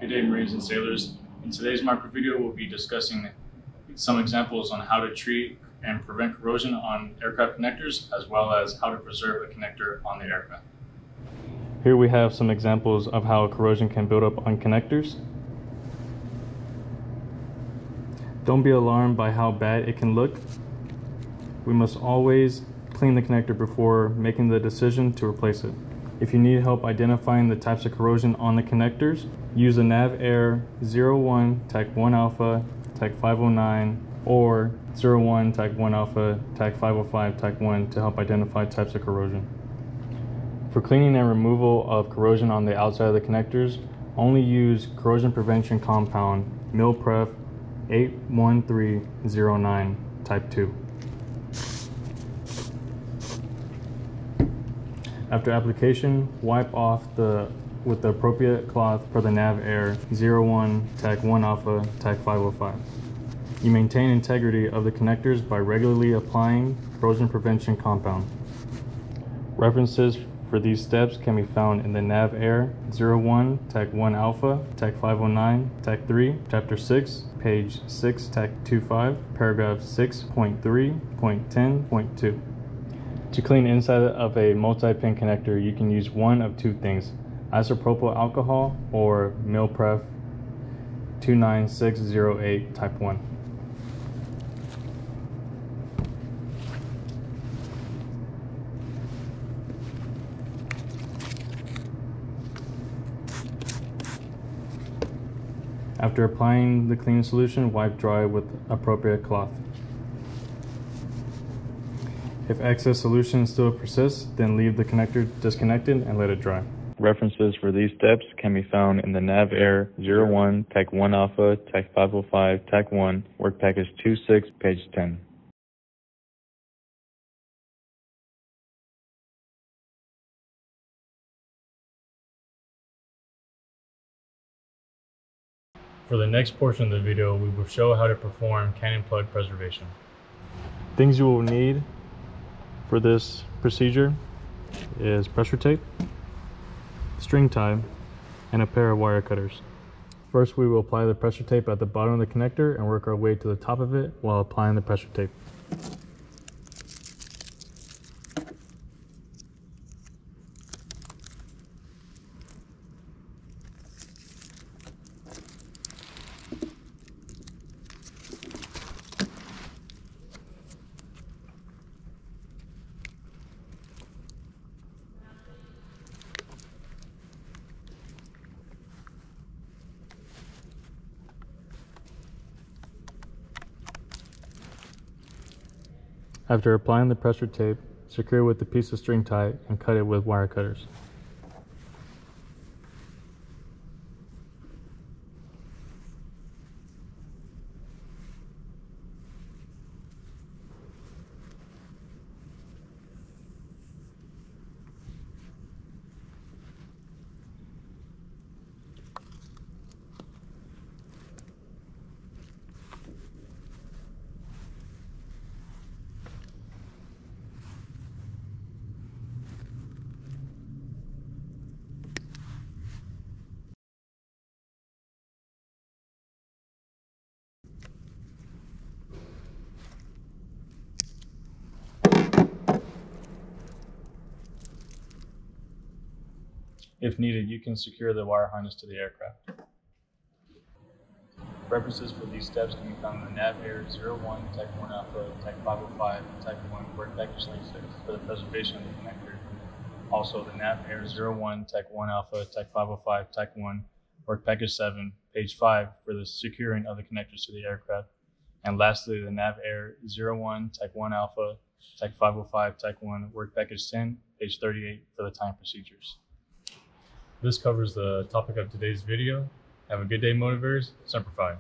Good day, Marines and sailors. In today's micro video, we'll be discussing some examples on how to treat and prevent corrosion on aircraft connectors, as well as how to preserve a connector on the aircraft. Here we have some examples of how corrosion can build up on connectors. Don't be alarmed by how bad it can look. We must always clean the connector before making the decision to replace it. If you need help identifying the types of corrosion on the connectors, use the NAV 01 TAC 1 Alpha TAC 509 or 01 TAC 1 Alpha TAC 505 TAC 1 to help identify types of corrosion. For cleaning and removal of corrosion on the outside of the connectors, only use corrosion prevention compound MilPref 81309 type 2. After application, wipe off with the appropriate cloth for the NAV 01 TAC 1 Alpha TAC 505. You maintain integrity of the connectors by regularly applying corrosion prevention compound. References for these steps can be found in the NAV 01 TAC 1 Alpha TAC 509 TAC 3, Chapter 6, page 6 TAC 25, paragraph 6.3.10.2. To clean inside of a multi-pin connector, you can use one of two things: isopropyl alcohol or MilPref 29608 type 1. After applying the cleaning solution, wipe dry with appropriate cloth. If excess solution still persists, then leave the connector disconnected and let it dry. References for these steps can be found in the NAV 01 TAC 1 Alpha TAC 505 TAC 1, Work Package 26, page 10. For the next portion of the video, we will show how to perform cannon plug preservation. Things you will need for this procedure is pressure tape, string tie, and a pair of wire cutters. First, we will apply the pressure tape at the bottom of the connector and work our way to the top of it while applying the pressure tape. After applying the pressure tape, secure it with a piece of string tie and cut it with wire cutters. If needed, you can secure the wire harness to the aircraft. References for these steps can be found in the NAV 01 TAC 1 Alpha TAC 505 TAC 1 Work Package 26 for the preservation of the connector. Also, the NAV 01 TAC 1 Alpha TAC 505 TAC 1 Work Package 7, page 5 for the securing of the connectors to the aircraft. And lastly, the NAV 01 TAC 1 Alpha TAC 505 TAC 1 Work Package 10, page 38 for the time procedures. This covers the topic of today's video. Have a good day, motivators. Semper Fi.